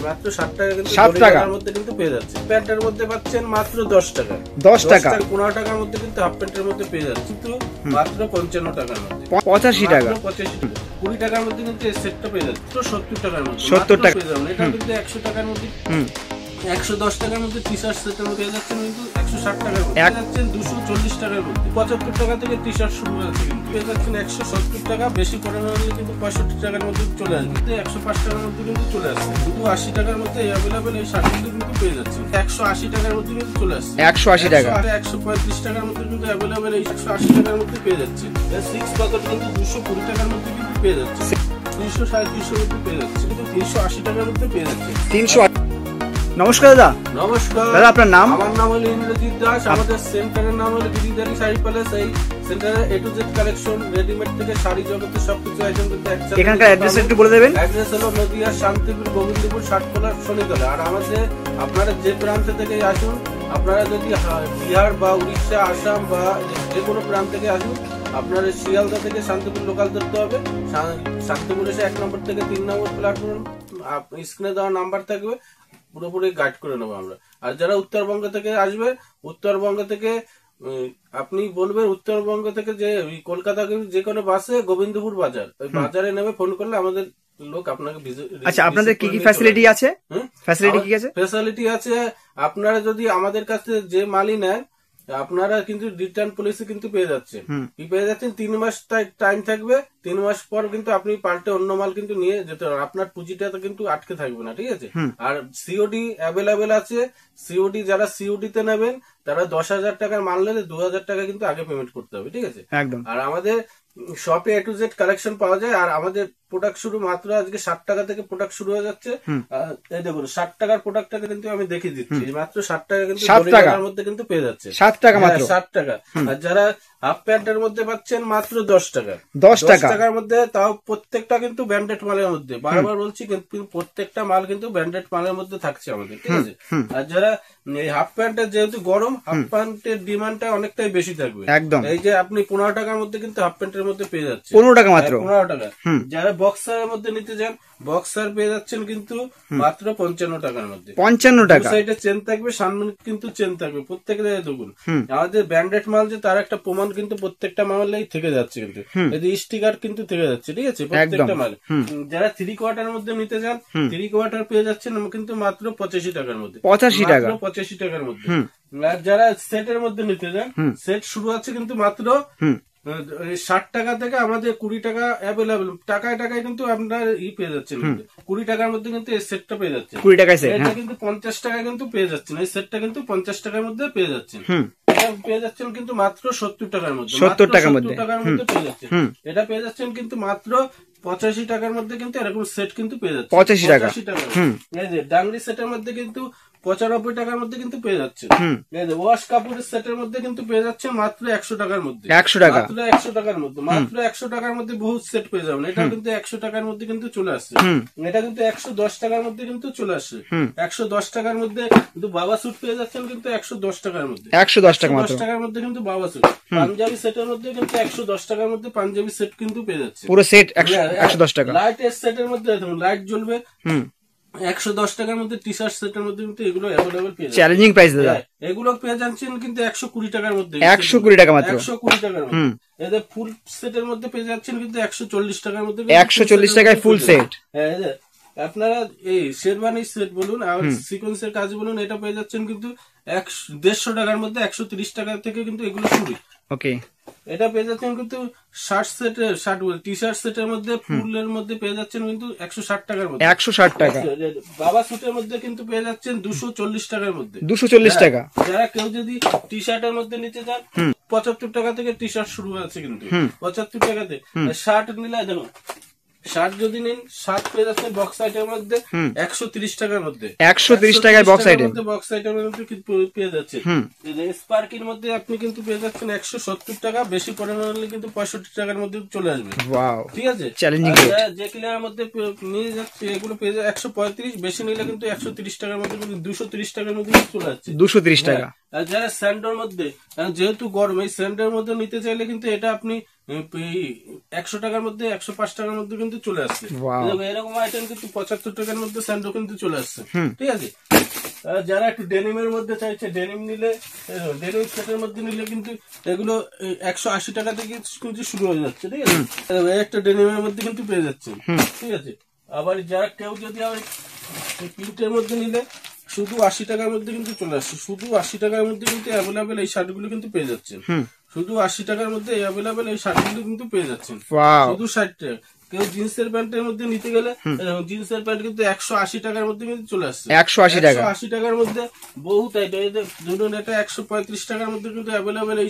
মাত্র 60 টাকা কিন্তু 60 টাকার মধ্যে কিন্তু পেয়ে যাচ্ছে। প্যান্টের মধ্যে পাচ্ছেন মাত্র 10 টাকা, 10 টাকা 15 টাকার মধ্যে কিন্তু হাফ প্যান্টের মধ্যে পেয়ে যাচ্ছে কিন্তু মাত্র 55 টাকার মধ্যে, 85 টাকা, 85 টাকা। 20 টাকার মধ্যে কিন্তু এই সেটটা পেয়ে যাচ্ছে তো 70 টাকার মধ্যে, 70 টাকা পেয়ে যাবেন। এটা কিন্তু 100 টাকার মধ্যে, 110 টাকার মধ্যে টি শার্ট সেটের মধ্যে পেয়ে যাচ্ছেন কিন্তু 160 টাকার মধ্যে পেয়ে যাচ্ছেন 240 টাকার মধ্যে। 75 টাকা থেকে টি শার্ট শুরু হয়েছে কিন্তু পেয়ে যাচ্ছেন 170 টাকা, বেশি পরিমাণে হলে কিন্তু 65 টাকার মধ্যে চলে আসবে, কিন্তু 105 টাকার মধ্যে কিন্তু চলে আসছে। শুধু 80 টাকার মধ্যে অ্যাভেলেবেল এই শার্ট কিন্তু পেয়ে যাচ্ছে 180 টাকার মধ্যে কিন্তু চলে আসছে, 180 টাকা, 135 টাকার মধ্যে কিন্তু অ্যাভেলেবেল এই 180 টাকার মধ্যে পেয়ে যাচ্ছে। এর 6 পকেট কিন্তু 220 টাকার মধ্যে কিন্তু পেয়ে যাচ্ছে, 337 মধ্যে পেয়ে যাচ্ছে, কিন্তু 380 টাকার মধ্যে পেয়ে যাচ্ছে 300। নমস্কার দাদা। নমস্কার দাদা, আপনার নাম? আমার নাম হলো ইন্দ্রজিৎ দাস। আমাদের সেন্টারের নাম হলো গিরিধারী শাড়ি প্যালেস। এই সেন্টারে A to Z collection, readymade থেকে শাড়ি জগতের সবকিছু আইটেম কিন্তু একসাথে। এখানকার অ্যাড্রেস একটু বলে দেবেন? অ্যাড্রেস হলো নদিয়া শান্তিপুর গোবিন্দপুর ষাটকোলা শনিতলা। আর আমাদের আপনারা যে প্রান্ত থেকে আসুন, আপনারা যদি বিহার বা উড়িষ্যা, আসাম বা যে কোনো প্রান্ত থেকে আসুন, আপনারা শিয়ালদা থেকে শান্তিপুর লোকাল ধরতে হবে। শান্তিপুর এসে 1 নম্বর থেকে 3 নম্বর প্ল্যাটফর্ম স্ক্রিনে দেওয়া নাম্বার থাকবে, পুরোপুরি গাইড করে নেবো আমরা। আর যারা উত্তরবঙ্গ থেকে আসবে, উত্তরবঙ্গ থেকে আপনি বলবেন উত্তরবঙ্গ থেকে যে কলকাতা যে কোনো বাসে গোবিন্দপুর বাজার, ওই বাজারে নেমে ফোন করলে আমাদের লোক আপনাকে। আচ্ছা, আপনাদের কি কি ফ্যাসিলিটি আছে? ফ্যাসিলিটি কি আছে? ফ্যাসিলিটি আছে, আপনারা যদি আমাদের কাছে যে মালই নেন, আপনারা কিন্তু রিটার্ন পলিসি কিন্তু পেয়ে যাচ্ছেন। পেয়ে যাচ্ছেন 3 মাস টাইম থাকবে, 3 মাস পর কিন্তু আপনি পাল্টে অন্য মাল কিন্তু নিয়ে যেতে পারেন, আপনার পুঁজিটা কিন্তু আটকে থাকবে না, ঠিক আছে। আর সিওডি অ্যাভেলেবেল আছে। সিওডি যারা সিওডি তে নেবেন তারা 10,000 টাকার মাল নিলে 2,000 টাকা কিন্তু আগে পেমেন্ট করতে হবে, ঠিক আছে একদম। আর আমাদের শপে A to Z কালেকশন পাওয়া যায়। আর আমাদের প্রোডাক্ট শুরু মাত্র আজকে 60 টাকা থেকে প্রোডাক্ট শুরু হয়ে যাচ্ছে। এই দেখুন 60 টাকার প্রোডাক্টটাকে কিন্তু আমি দেখিয়ে দিচ্ছি, মাত্র 60 টাকা কিন্তু 7 টাকার মধ্যে কিন্তু পেয়ে যাচ্ছে, 7 টাকা মাত্র, 60 টাকা। আর যারা হাফ প্যান্টের মধ্যে পাচ্ছেন মাত্র 10 টাকা, 10 টাকার মধ্যে, তাও প্রত্যেকটা কিন্তু ব্র্যান্ডেড মালের মধ্যে। বারবার বলছি কিন্তু প্রত্যেকটা মাল কিন্তু ব্র্যান্ডেড মালের মধ্যে থাকছে আমাদের, ঠিক আছে। আর যারা এই হাফ প্যান্টের, যেহেতু গরম, হাফ প্যান্টের ডিমান্ডটা অনেকটাই বেশি থাকবে একদম। এই যে আপনি 15 টাকার মধ্যে কিন্তু হাফ প্যান্টের মধ্যে পেয়ে যাচ্ছে 15 টাকা মাত্র, 15 টাকা। যারা বক্সারের মধ্যে নিতে চান, বক্সার পেয়ে যাচ্ছেন কিন্তু মাত্র 55 টাকার মধ্যে, 55 টাকা। সাইডে চেন থাকবে, সামনে কিন্তু চেন থাকবে প্রত্যেকটা। দেখুন আমাদের ব্র্যান্ডেড মাল যে তার একটা প্রমাণ কিন্তু প্রত্যেকটা মালেই থেকে যাচ্ছে, কিন্তু এই স্টিকার কিন্তু থেকে যাচ্ছে, ঠিক আছে প্রত্যেকটা মাল। যারা 3 কোয়ার্টার মধ্যে নিতে চান, 3 কোয়ার্টার পেয়ে যাচ্ছেন কিন্তু মাত্র 85 টাকার মধ্যে, 85 টাকা, 85 টাকার মধ্যে। আর যারা সেটের মধ্যে নিতে চান, সেট শুরু আছে কিন্তু মাত্র 60 টাকা থেকে আমাদের 20 টাকা অ্যাভেলেবেল। টাকায় টাকায় কিন্তু আপনার পেয়ে যাচ্ছেন, 20 টাকার মধ্যে কিন্তু এই সেটটা পেয়ে যাচ্ছে, 20 টাকায় সেট। এটা কিন্তু 50 টাকা কিন্তু পেয়ে যাচ্ছেন, এই সেটটা কিন্তু 50 টাকার মধ্যে পেয়ে যাচ্ছেন। পেয়ে যাচ্ছেন কিন্তু মাত্র 70 টাকার মধ্যে, 70 টাকার মধ্যে পেয়ে যাচ্ছেন। এটা পেয়ে যাচ্ছেন কিন্তু মাত্র 85 টাকার মধ্যে কিন্তু এরকম সেট কিন্তু পেয়ে যাচ্ছে, 85 টাকা। এই যে ডাংরি সেটের মধ্যে কিন্তু 95 টাকার মধ্যে কিন্তু পেয়ে যাচ্ছে। এই যে ওয়াশ কাপড়ের সেটের মধ্যে কিন্তু পেয়ে যাচ্ছে মাত্র 100 টাকার মধ্যে, 100 টাকা, মাত্র 100 টাকার মধ্যে, মাত্র 100 টাকার মধ্যে বহুত সেট পেয়ে যাবেন। এটা কিন্তু 100 টাকার মধ্যে কিন্তু চলে আসছে, এটা কিন্তু 110 টাকার মধ্যে কিন্তু চলে আসছে, 110 টাকার মধ্যে কিন্তু বাবা স্যুট পেয়ে যাচ্ছেন কিন্তু 110 টাকার মধ্যে, 110 টাকা মাত্র, 10 টাকার মধ্যে কিন্তু বাবা স্যুট। পাঞ্জাবি সেটের মধ্যে কিন্তু 110 টাকার মধ্যে পাঞ্জাবি সেট কিন্তু পেয়ে যাচ্ছে, পুরো সেট 110 টাকা। লাইট সেটের মধ্যে দেখুন লাইট জ্বলবে, 110 টাকার মধ্যে টি শার্ট সেটের মধ্যে কিন্তু এগুলো অ্যাভেলেবল পেয়ে যাচ্ছে। চ্যালেঞ্জিং প্রাইস দাদা, এগুলো পেয়ে যাচ্ছেন কিন্তু 120 টাকার মধ্যে, 120 টাকা মাত্র, 120 টাকার মধ্যে। এদের ফুল সেটের মধ্যে পেয়ে যাচ্ছেন কিন্তু 140 টাকার মধ্যে, 140 টাকায় ফুল সেট। আপনারা এই শেরবানি সেট বলুন আর সিকোয়েন্সের কাজ বলুন, এটা পেয়ে যাচ্ছেন কিন্তু 150 টাকার মধ্যে, 130 টাকা থেকে কিন্তু এগুলো শুরু। ওকে, এটা পেয়ে যাচ্ছেন কিন্তু 60 সেটের, 60 টি শার্ট সেটের মধ্যে ফুলের মধ্যে পেয়ে যাচ্ছেন কিন্তু 160 টাকার মধ্যে, 160 টাকা। বাবা স্যুটের মধ্যে কিন্তু পেয়ে যাচ্ছেন 240 টাকার মধ্যে, 240 টাকা। যারা কেউ যদি টি শার্টের মধ্যে নিতে চান, 75 টাকা থেকে টি শার্ট শুরু হয়েছে কিন্তু 75 টাকাতে। শার্ট নিলে দেখুন, শার্ট যদি নিন, শার্ট পেয়ে যাচ্ছেন বক্স আইটেমের মধ্যে 130 টাকার মধ্যে, 130 টাকায় বক্স আইটেম, বক্স আইটেমের মধ্যে কিন্তু পেয়ে যাচ্ছে। স্পার্কির মধ্যে আপনি কিন্তু পেয়ে যাচ্ছেন 170 টাকা, বেশি পরিমাণ হলে কিন্তু 65 টাকার মধ্যে চলে আসবে। ওয়াও, ঠিক আছে, চ্যালেঞ্জিং। যে ক্লিয়ারের মধ্যে নিয়ে যাচ্ছে এগুলো পেয়ে যাচ্ছে 135, বেশি নিলে কিন্তু 130 টাকার মধ্যে কিন্তু 230 টাকার মধ্যে চলে যাচ্ছে, 230 টাকা। আর যারা স্যান্ডের মধ্যে, যেহেতু গরম, এই স্যান্ডের মধ্যে নিতে চাইলে কিন্তু এটা আপনি 100 টাকার মধ্যে 105 টাকার মধ্যে কিন্তু চলে আসছে। এরকম আইটেম কিন্তু 75 টাকার মধ্যে স্যান্ডো কিন্তু চলে আসছে। ঠিক আছে, যারা একটু ডেনিমের মধ্যে চাইছে, ডেনিম নিলে, ডেনিম সেটের মধ্যে নিলে কিন্তু এগুলো 180 টাকা থেকে কিন্তু শুরু হয়ে যাচ্ছে। ঠিক আছে, একটা ডেনিমের মধ্যে কিন্তু পেয়ে যাচ্ছে। ঠিক আছে, আবার যারা কেউ যদি আবার প্রিন্টের মধ্যে নিলে শুধু 80 টাকার মধ্যে কিন্তু চলে আসছে। শুধু 80 টাকার মধ্যে কিন্তু অ্যাভেলেবেল এই শার্টগুলো কিন্তু পেয়ে যাচ্ছেন। শুধু 80 টাকার মধ্যে অ্যাভেলেবেল এই শার্টগুলো কিন্তু পেয়ে যাচ্ছেন শুধু 60 টাকা। কেউ জিন্সের প্যান্টের মধ্যে নিতে গেলে জিন্সের প্যান্ট কিন্তু 180 টাকার মধ্যে কিন্তু চলে আসছে। 180 টাকার মধ্যে বহুত আইটেম, ধরুন এটা 135 টাকার মধ্যে কিন্তু অ্যাভেলেবেল এই,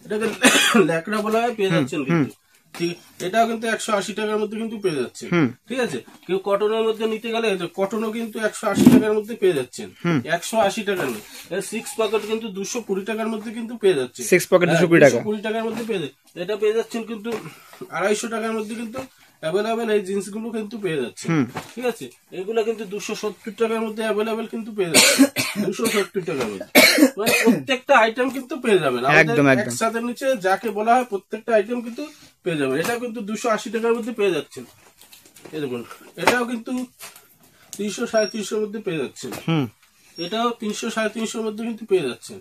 এটাকে ল্যাকড়া বলা হয়, পেয়ে যাচ্ছেন কিন্তু। ঠিক, এটাও কিন্তু 180 টাকার মধ্যে কিন্তু পেয়ে যাচ্ছে। ঠিক আছে, কেউ কটনের মধ্যে নিতে গেলে কটনও কিন্তু 180 টাকার মধ্যে পেয়ে যাচ্ছেন। 180 টাকার মধ্যে 6 পকেট কিন্তু 220 টাকার মধ্যে কিন্তু পেয়ে যাচ্ছে। 6 পকেট 220 টাকার মধ্যে পেয়ে যাচ্ছে। এটা পেয়ে যাচ্ছেন কিন্তু 250 টাকার মধ্যে কিন্তু অ্যাভেলেবেল এই জিন্স গুলো কিন্তু পেয়ে যাচ্ছে। ঠিক আছে, এগুলো কিন্তু 270 টাকার মধ্যে অ্যাভেলেবেল কিন্তু পেয়ে যাচ্ছে। 270 টাকার মধ্যে মানে প্রত্যেকটা আইটেম কিন্তু পেয়ে যাবেন একসাথে নিচে, যাকে বলা হয় প্রত্যেকটা আইটেম কিন্তু পেয়ে যাবেন। এটা কিন্তু 280 টাকার মধ্যে পেয়ে যাচ্ছেন। এই দেখুন, এটাও কিন্তু 300 350 মধ্যে পেয়ে যাচ্ছেন। এটাও 300 350 মধ্যে কিন্তু পেয়ে যাচ্ছেন।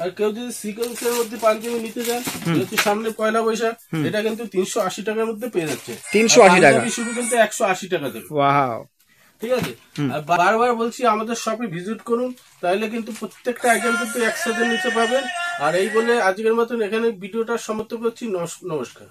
আর কেউ যদি সিকোয়েন্সের মধ্যে পাঞ্জাবি নিতে চান, যেহেতু সামনে পয়লা বৈশাখ, এটা কিন্তু 380 টাকার মধ্যে পেয়ে যাচ্ছে। 380 টাকা শুরু কিন্তু 180 টাকা থেকে। ঠিক আছে, আর বারবার বলছি আমাদের শপে ভিজিট করুন, তাহলে কিন্তু প্রত্যেকটা আইটেম কিন্তু একসাথে নিতে পাবেন। আর এই বলে আজকের মতন এখানে ভিডিওটা সমাপ্ত করছি। নমস্কার।